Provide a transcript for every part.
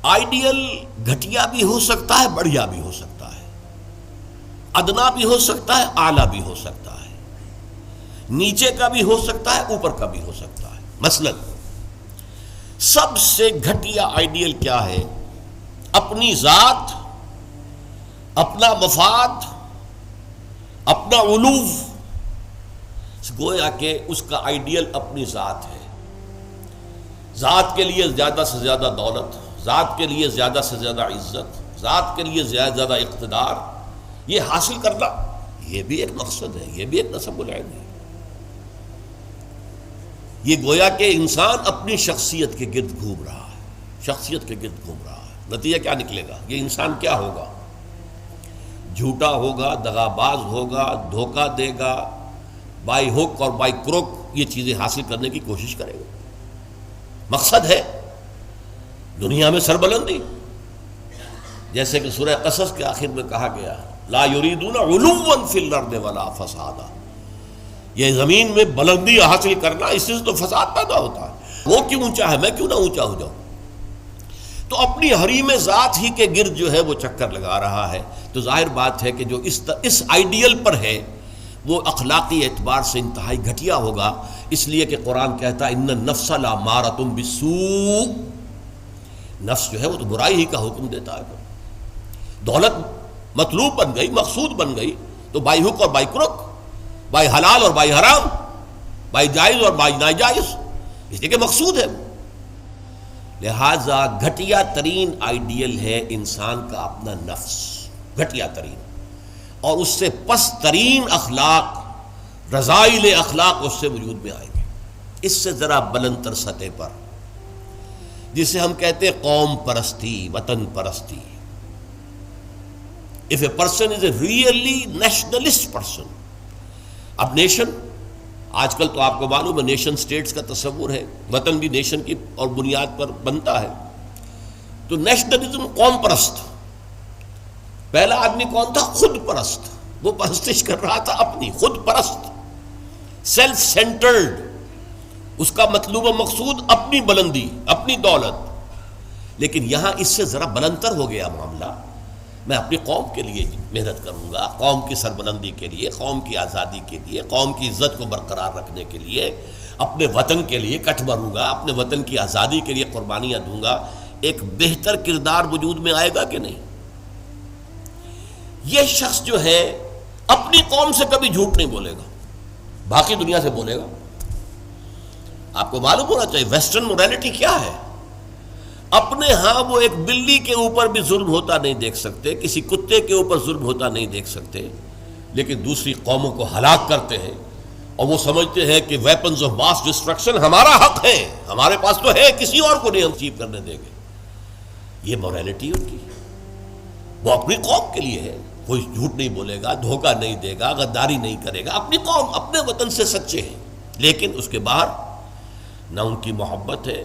Ideal گھٹیا بھی ہو سکتا ہے، بڑھیا بھی ہو سکتا ہے، ادنا بھی ہو سکتا ہے، اعلیٰ بھی ہو سکتا ہے، نیچے کا بھی ہو سکتا ہے، اوپر کا بھی ہو سکتا ہے۔ مثلا سب سے گھٹیا آئیڈیل کیا ہے؟ اپنی ذات، اپنا مفاد، اپنا علو۔ گویا کہ اس کا آئیڈیل اپنی ذات ہے، ذات کے لیے زیادہ سے زیادہ دولت، ذات کے لیے زیادہ سے زیادہ عزت، ذات کے لیے زیادہ سے زیادہ اقتدار، یہ حاصل کرنا، یہ بھی ایک مقصد ہے، یہ بھی ایک نصب العین ہے۔ یہ گویا کہ انسان اپنی شخصیت کے گرد گھوم رہا ہے، شخصیت کے گرد گھوم رہا ہے۔ نتیجہ کیا نکلے گا؟ یہ انسان کیا ہوگا؟ جھوٹا ہوگا، دغاباز ہوگا، دھوکہ دے گا، بائی ہک اور بائی کروک یہ چیزیں حاصل کرنے کی کوشش کرے گا۔ مقصد ہے دنیا میں سربلندی، جیسے کہ سورہ قصص کے آخر میں کہا گیا لا یریدون علوا فی الارض ولا فسادا، یہ زمین میں بلندی حاصل کرنا، اس سے تو فساد پیدا ہوتا ہے۔ وہ کیوں اونچا ہے، میں کیوں نہ اونچا ہو جاؤں؟ تو اپنی حریم ذات ہی کے گرد جو ہے وہ چکر لگا رہا ہے۔ تو ظاہر بات ہے کہ جو اس آئیڈیل پر ہے وہ اخلاقی اعتبار سے انتہائی گھٹیا ہوگا، اس لیے کہ قرآن کہتا ہے ان النفس لامارۃ بالسوء، نفس جو ہے وہ تو برائی ہی کا حکم دیتا ہے۔ دولت مطلوب بن گئی، مقصود بن گئی، تو بائی ہک اور بائی کروک، بائی حلال اور بائی حرام، بائی جائز اور بائی ناجائز، اس لیے کہ مقصود ہے۔ لہذا گھٹیا ترین آئیڈیل ہے انسان کا اپنا نفس، گھٹیا ترین، اور اس سے پست ترین اخلاق، رذائل اخلاق اس سے وجود میں آئیں گے۔ اس سے ذرا بلند تر سطح پر، جسے ہم کہتے ہیں قوم پرستی، وطن پرستی۔ If a person is a really nationalist person، اب نیشن، آج کل تو آپ کو معلوم ہے نیشن سٹیٹس کا تصور ہے، وطن بھی نیشن کی اور بنیاد پر بنتا ہے۔ تو نیشنلزم، قوم پرست، پہلا آدمی کون تھا؟ خود پرست، وہ پرستش کر رہا تھا اپنی، خود پرست، سیلف سینٹرڈ، اس کا مطلوب و مقصود اپنی بلندی، اپنی دولت۔ لیکن یہاں اس سے ذرا بلندتر ہو گیا معاملہ، میں اپنی قوم کے لیے محنت کروں گا، قوم کی سربلندی کے لیے، قوم کی آزادی کے لیے، قوم کی عزت کو برقرار رکھنے کے لیے، اپنے وطن کے لیے کٹ بھروں گا، اپنے وطن کی آزادی کے لیے قربانیاں دوں گا۔ ایک بہتر کردار وجود میں آئے گا کہ نہیں؟ یہ شخص جو ہے اپنی قوم سے کبھی جھوٹ نہیں بولے گا، باقی دنیا سے بولے گا۔ آپ کو معلوم ہونا چاہیے ویسٹرن مورالٹی کیا ہے۔ اپنے ہاں وہ ایک بلی کے اوپر بھی ظلم ہوتا نہیں دیکھ سکتے، کسی کتے کے اوپر ظلم ہوتا نہیں دیکھ سکتے، لیکن دوسری قوموں کو ہلاک کرتے ہیں، اور وہ سمجھتے ہیں کہ ویپنز آف ماس ڈسٹرکشن ہمارا حق ہے، ہمارے پاس تو ہے، کسی اور کو نہیں ہم اچیو کرنے دیں گے۔ یہ مورالٹی ان کی، وہ اپنی قوم کے لیے ہے، کوئی جھوٹ نہیں بولے گا، دھوکہ نہیں دے گا، غداری نہیں کرے گا، اپنی قوم، اپنے وطن سے سچے ہیں۔ لیکن اس کے باہر نہ ان کی محبت ہے،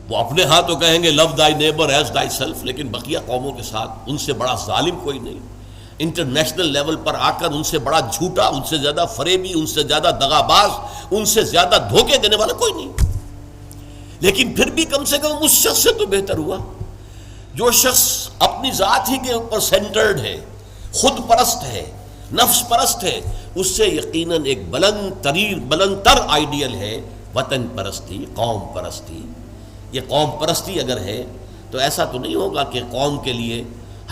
وہ اپنے ہاں تو کہیں گے لو دائی نیبر ایز دائی سیلف، لیکن بقیہ قوموں کے ساتھ ان سے بڑا ظالم کوئی نہیں، انٹرنیشنل لیول پر آ کر ان سے بڑا جھوٹا، ان سے زیادہ فریبی، ان سے زیادہ دغاباز، ان سے زیادہ دھوکے دینے والا کوئی نہیں۔ لیکن پھر بھی کم سے کم اس شخص سے تو بہتر ہوا جو شخص اپنی ذات ہی کے اوپر سینٹرڈ ہے، خود پرست ہے، نفس پرست ہے۔ اس سے یقیناً ایک بلند تر آئیڈیل ہے وطن پرستی، قوم پرستی۔ یہ قوم پرستی اگر ہے تو ایسا تو نہیں ہوگا کہ قوم کے لیے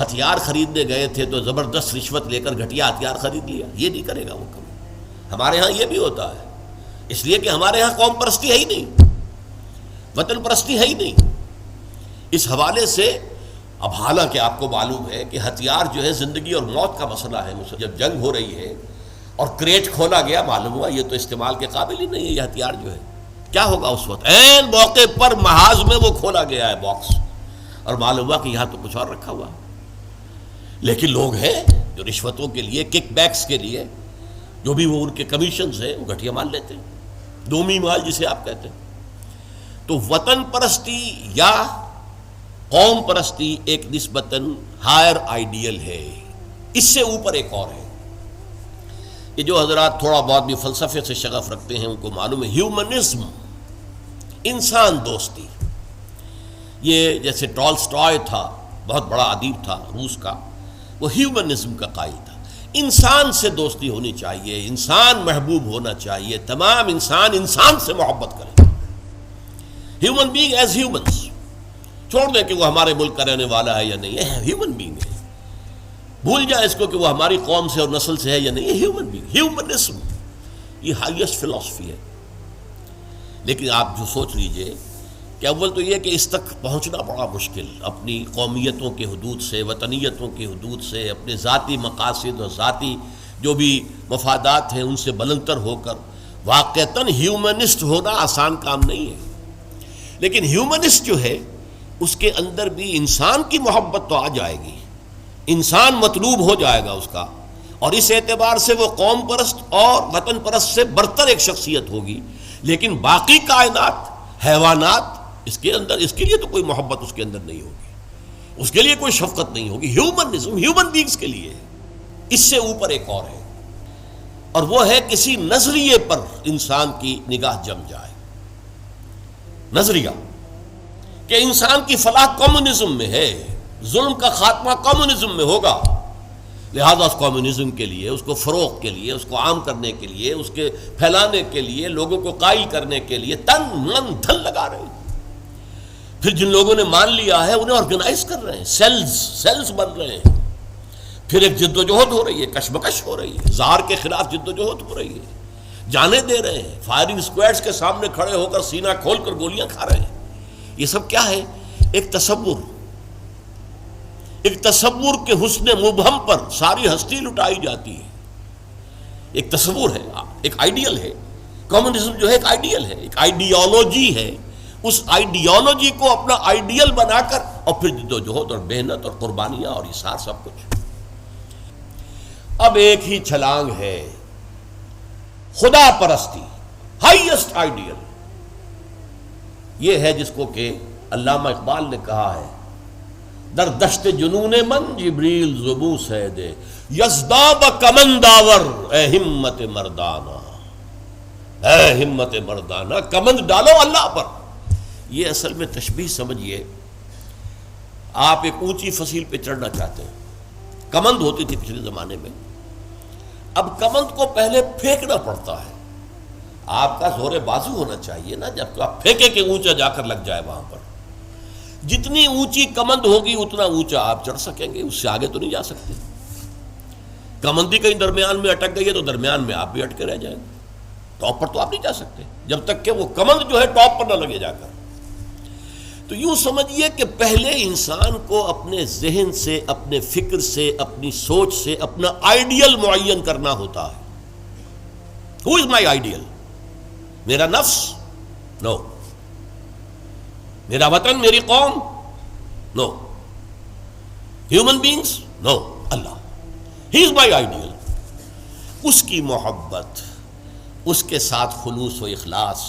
ہتھیار خریدنے گئے تھے تو زبردست رشوت لے کر گھٹیا ہتھیار خرید لیا، یہ نہیں کرے گا وہ کبھی۔ ہمارے ہاں یہ بھی ہوتا ہے، اس لیے کہ ہمارے ہاں قوم پرستی ہے ہی نہیں، وطن پرستی ہے ہی نہیں۔ اس حوالے سے اب حالانکہ آپ کو معلوم ہے کہ ہتھیار جو ہے زندگی اور موت کا مسئلہ ہے، جب جنگ ہو رہی ہے اور کریٹ کھولا گیا، معلوم ہوا یہ تو استعمال کے قابل ہی نہیں ہے یہ ہتھیار جو ہے، کیا ہوگا اس وقت؟ عین موقع پر محاذ میں وہ کھولا گیا ہے باکس، اور معلوم ہوا کہ یہاں تو کچھ اور رکھا ہوا۔ لیکن لوگ ہیں جو رشوتوں کے لیے، کک بیکس کے لیے، جو بھی وہ ان کے کمیشنز ہیں، وہ گھٹیا مال لیتے ہیں، دومی مال جسے آپ کہتے ہیں۔ تو وطن پرستی یا قوم پرستی ایک نسبتاً ہائر آئیڈیل ہے، اس سے اوپر ایک اور ہے۔ یہ جو حضرات تھوڑا بہت بھی فلسفے سے شغف رکھتے ہیں ان کو معلوم ہے، ہیومنزم، انسان دوستی۔ یہ جیسے ٹالسٹائے تھا، بہت بڑا ادیب تھا روس کا، وہ ہیومنزم کا قائل تھا، انسان سے دوستی ہونی چاہیے، انسان محبوب ہونا چاہیے، تمام انسان انسان سے محبت کریں، ہیومن بینگ ایز ہیومنس، چھوڑ دیں کہ وہ ہمارے ملک کا رہنے والا ہے یا نہیں، یہ ہیومن بینگ ہے، بھول جائیں اس کو کہ وہ ہماری قوم سے اور نسل سے ہے یا نہیں، یہ ہیومن بینگ، ہیومنزم یہ ہائیسٹ فلسفی ہے۔ لیکن آپ جو سوچ لیجئے کہ اول تو یہ کہ اس تک پہنچنا بڑا مشکل، اپنی قومیتوں کے حدود سے، وطنیتوں کے حدود سے، اپنے ذاتی مقاصد اور ذاتی جو بھی مفادات ہیں ان سے بلندتر ہو کر واقعتاً ہیومنسٹ ہونا آسان کام نہیں ہے۔ لیکن ہیومنسٹ جو ہے اس کے اندر بھی انسان کی محبت تو آ جائے گی، انسان مطلوب ہو جائے گا اس کا، اور اس اعتبار سے وہ قوم پرست اور وطن پرست سے برتر ایک شخصیت ہوگی۔ لیکن باقی کائنات، حیوانات، اس کے اندر اس کے لیے تو کوئی محبت اس کے اندر نہیں ہوگی، اس کے لیے کوئی شفقت نہیں ہوگی۔ ہیومنزم ہیومن بینگز کے لیے ہے، اس سے اوپر ایک اور ہے، اور وہ ہے کسی نظریے پر انسان کی نگاہ جم جائے، نظریہ کہ انسان کی فلاح کمیونزم میں ہے، ظلم کا خاتمہ کمیونزم میں ہوگا، لہذا اس کمیونزم کے لیے، اس کو فروغ کے لیے، اس کو عام کرنے کے لیے، اس کے پھیلانے کے لیے، لوگوں کو قائل کرنے کے لیے تن من دھن لگا رہے ہیں۔ پھر جن لوگوں نے مان لیا ہے انہیں آرگنائز کر رہے ہیں، سیلز بن رہے ہیں، پھر ایک جد و جہد ہو رہی ہے، کشمکش ہو رہی ہے، زہر کے خلاف جد و جہد ہو رہی ہے، جانے دے رہے ہیں، فائرنگ اسکواڈز کے سامنے کھڑے ہو کر سینہ کھول کر گولیاں کھا رہے ہیں۔ یہ سب کیا ہے؟ ایک تصور کے حسن مبہم پر ساری ہستی لٹائی جاتی ہے، ایک تصور ہے، ایک آئیڈیل ہے، کمیونزم جو ہے ایک آئیڈیل ہے، ایک آئیڈیالوجی ہے، اس آئیڈیالوجی کو اپنا آئیڈیل بنا کر اور پھر جد و جہد اور محنت اور قربانیاں اور اثار سب کچھ۔ اب ایک ہی چھلانگ ہے، خدا پرستی، ہائیسٹ آئیڈیل، یہ ہے جس کو کہ علامہ اقبال نے کہا ہے، در دشت جنون من جبریل زبوں سے دے یزداب کمنداور، اے ہمت مردانہ، اے ہمت مردانہ، کمند ڈالو اللہ پر۔ یہ اصل میں تشبیہ سمجھیے، آپ ایک اونچی فصیل پہ چڑھنا چاہتے ہیں، کمند ہوتی تھی پچھلے زمانے میں، اب کمند کو پہلے پھینکنا پڑتا ہے، آپ کا زور بازو ہونا چاہیے نا، جب تو آپ پھینکے کہ اونچا جا کر لگ جائے وہاں پر، جتنی اونچی کمند ہوگی اتنا اونچا آپ چڑھ سکیں گے، اس سے آگے تو نہیں جا سکتے۔ کمندی کہیں درمیان میں اٹک گئی ہے تو درمیان میں آپ بھی اٹکے رہ جائیں گے، ٹاپ پر تو آپ نہیں جا سکتے جب تک کہ وہ کمند جو ہے ٹاپ پر نہ لگے جا کر۔ تو یوں سمجھیے کہ پہلے انسان کو اپنے ذہن سے، اپنے فکر سے، اپنی سوچ سے اپنا آئیڈیل معین کرنا ہوتا ہے۔ Who is my ideal? میرا نفس؟ نو۔ میرا وطن، میری قوم؟ No. Human beings? No. Allah, he is my ideal. اس کی محبت، اس کے ساتھ خلوص و اخلاص،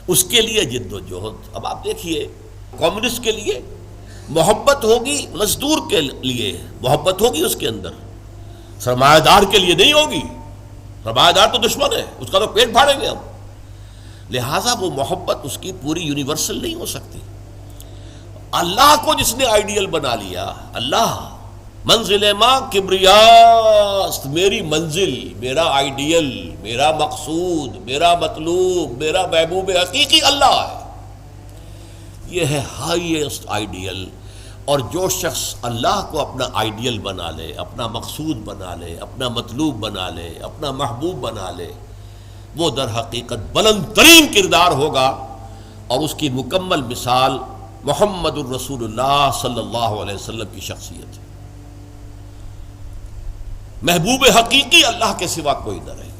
اس کے لیے جد و جہد۔ اب آپ دیکھیے، کمیونسٹ کے لیے محبت ہوگی، مزدور کے لیے محبت ہوگی اس کے اندر، سرمایہ دار کے لیے نہیں ہوگی، سرمایہ دار تو دشمن ہے، اس کا تو پیٹ پھاڑیں گے ہم، لہٰذا وہ محبت اس کی پوری یونیورسل نہیں ہو سکتی۔ اللہ کو جس نے آئیڈیل بنا لیا، اللہ منزل ماں کبریاست، میری منزل، میرا آئیڈیل، میرا مقصود، میرا مطلوب، میرا محبوب حقیقی اللہ ہے، یہ ہے ہائیسٹ آئیڈیل۔ اور جو شخص اللہ کو اپنا آئیڈیل بنا لے، اپنا مقصود بنا لے، اپنا مطلوب بنا لے، اپنا محبوب بنا لے، وہ در حقیقت بلند ترین کردار ہوگا، اور اس کی مکمل مثال محمد الرسول اللہ صلی اللہ علیہ وسلم کی شخصیت ہے۔ محبوب حقیقی اللہ کے سوا کوئی نہ رہے۔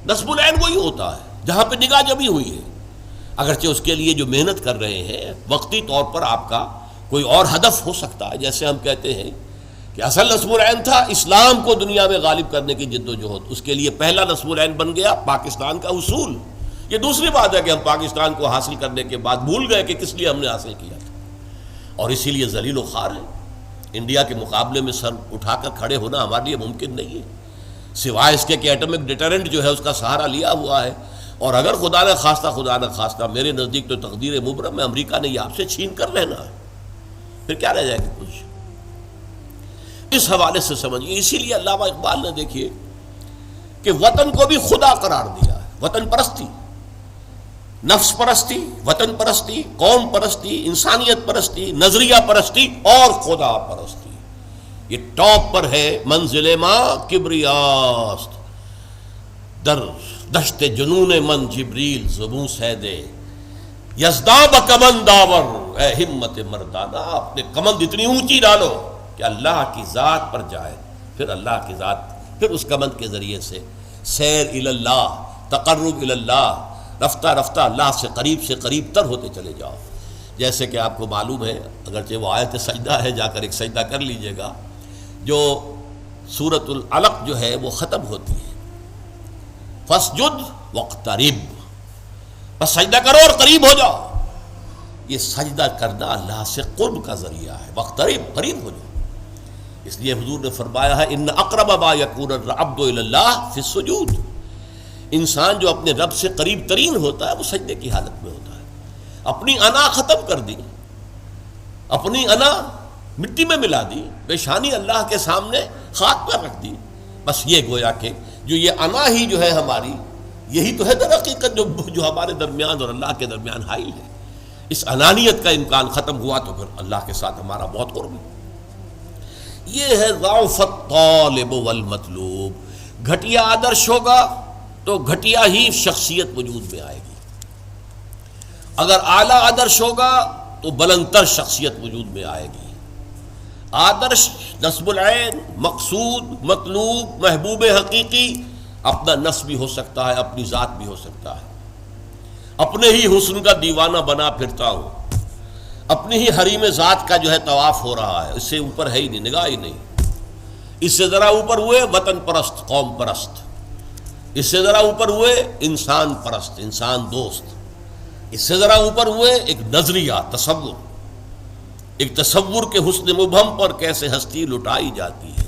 نصب العین وہی ہوتا ہے جہاں پہ نگاہ جمی ہوئی ہے، اگرچہ اس کے لیے جو محنت کر رہے ہیں وقتی طور پر آپ کا کوئی اور ہدف ہو سکتا ہے، جیسے ہم کہتے ہیں کہ اصل نصب العین تھا اسلام کو دنیا میں غالب کرنے کی جد و جہد، اس کے لیے پہلا نصب العین بن گیا پاکستان کا حصول۔ یہ دوسری بات ہے کہ ہم پاکستان کو حاصل کرنے کے بعد بھول گئے کہ کس لیے ہم نے حاصل کیا تھا، اور اسی لیے ذلیل و خوار ہے۔ انڈیا کے مقابلے میں سر اٹھا کر کھڑے ہونا ہمارے لیے ممکن نہیں ہے، سوائے اس کے کہ ایٹمک ڈیٹرنٹ جو ہے اس کا سہارا لیا ہوا ہے، اور اگر خدا نہ خواستہ میرے نزدیک تو تقدیر مبرم میں امریکہ نے یہ آپ سے چھین کر رہنا ہے، پھر کیا رہ جائے گا کچھ؟ اس حوالے سے سمجھیے، اسی لیے علامہ اقبال نے دیکھیے کہ وطن کو بھی خدا قرار دیا ہے۔ وطن پرستی، نفس پرستی، وطن پرستی، قوم پرستی، انسانیت پرستی، نظریہ پرستی اور خدا پرستی، یہ ٹاپ پر ہے۔ منزل ماں کبریاست در دشت جنون من جبریل زبوں سیدے یزداب کمند داور، اے ہمت مردانہ اپنے کمند اتنی اونچی ڈالو کہ اللہ کی ذات پر جائے، پھر اللہ کی ذات، پھر اس کمند کے ذریعے سے سیر اللہ، تقرب اللہ، رفتہ رفتہ اللہ سے قریب تر ہوتے چلے جاؤ۔ جیسے کہ آپ کو معلوم ہے، اگرچہ وہ آیت سجدہ ہے، جا کر ایک سجدہ کر لیجئے گا، جو سورۃ العلق جو ہے وہ ختم ہوتی ہے فَاسْجُدْ وَاقْتَرِبْ، بس سجدہ کرو اور قریب ہو جاؤ۔ یہ سجدہ کرنا اللہ سے قرب کا ذریعہ ہے، وَاقْتَرِبْ، قریب ہو جاؤ۔ اس لیے حضور نے فرمایا ہے ان اقرب ما یکون العبد الی اللہ فی السجود، انسان جو اپنے رب سے قریب ترین ہوتا ہے وہ سجدے کی حالت میں ہوتا ہے۔ اپنی انا ختم کر دی، اپنی انا مٹی میں ملا دی، پیشانی اللہ کے سامنے خاک پر رکھ دی، بس یہ گویا کہ جو یہ انا ہی جو ہے ہماری، یہی تو ہے در حقیقت جو ہمارے درمیان اور اللہ کے درمیان حائل ہے۔ اس انانیت کا امکان ختم ہوا تو پھر اللہ کے ساتھ ہمارا بہت قرب ہے۔ یہ ہے ضعف الطالب والمطلوب۔ گھٹیا آدرش ہوگا تو گھٹیا ہی شخصیت وجود میں آئے گی، اگر اعلیٰ آدرش ہوگا تو بلندتر شخصیت وجود میں آئے گی۔ آدرش نصب العین، مقصود، مطلوب، محبوب حقیقی اپنا نفس بھی ہو سکتا ہے، اپنی ذات بھی ہو سکتا ہے۔ اپنے ہی حسن کا دیوانہ بنا پھرتا ہوں، اپنی ہی حریم ذات کا جو ہے طواف ہو رہا ہے، اس سے اوپر ہے ہی نہیں، نگاہ ہی نہیں۔ اس سے ذرا اوپر ہوئے وطن پرست، قوم پرست، اس سے ذرا اوپر ہوئے انسان پرست، انسان دوست، اس سے ذرا اوپر ہوئے ایک نظریہ، تصور، ایک تصور کے حسن مبہم پر کیسے ہستی لٹائی جاتی ہے،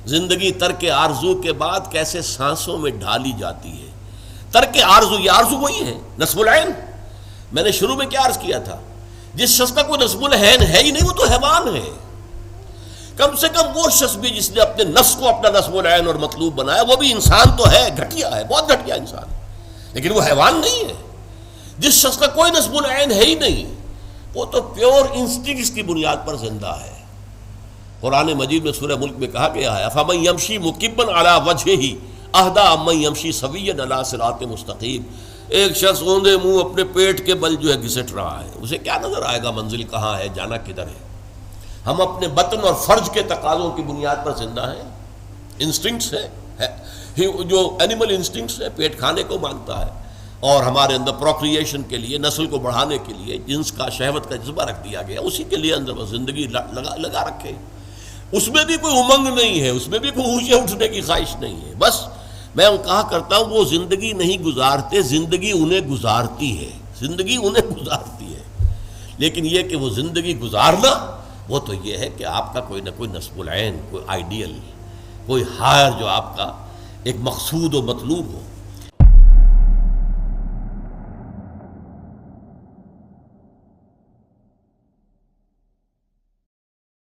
زندگی ترک آرزو کے بعد کیسے سانسوں میں ڈھالی جاتی ہے۔ ترک آرزو، یہ آرزو وہی ہے نصب العین۔ میں نے شروع میں کیا عرض کیا تھا، جس شخص کا کوئی نصب العین ہے ہی نہیں وہ تو حیوان ہے۔ کم سے کم وہ شخص بھی جس نے اپنے نفس کو اپنا نصب العین اور مطلوب بنایا، وہ بھی انسان تو ہے، گھٹیا ہے، بہت گھٹیا انسان ہے، لیکن وہ حیوان نہیں ہے۔ جس شخص کا کوئی نصب العین ہے ہی نہیں، وہ تو پیور انسٹنکٹس کی بنیاد پر زندہ ہے۔ قرآن مجید میں سورہ ملک میں کہا گیا ہے افمن یمشی مکبا علی وجہہ اہدی امن یمشی سویا علی صراط مستقیم۔ ایک شخص اوندے منہ اپنے پیٹ کے بل جو ہے گھسٹ رہا ہے، اسے کیا نظر آئے گا منزل کہاں ہے، جانا کدھر ہے؟ ہم اپنے بطن اور فرج کے تقاضوں کی بنیاد پر زندہ ہیں۔ انسٹنکٹس ہے جو اینیمل انسٹنکٹس ہے، پیٹ کھانے کو مانگتا ہے، اور ہمارے اندر پروکریشن کے لیے، نسل کو بڑھانے کے لیے جنس کا، شہوت کا جذبہ رکھ دیا گیا، اسی کے لیے اندر زندگی لگا رکھے۔ اس میں بھی کوئی امنگ نہیں ہے، اس میں بھی کوئی اونچے اٹھنے کی خواہش نہیں ہے۔ بس میں کہا کرتا ہوں وہ زندگی نہیں گزارتے، زندگی انہیں گزارتی ہے، زندگی انہیں گزارتی ہے۔ لیکن یہ کہ وہ زندگی گزارنا، وہ تو یہ ہے کہ آپ کا کوئی نہ کوئی نصب العین، کوئی آئیڈیل، کوئی ہائر جو آپ کا ایک مقصود و مطلوب ہو۔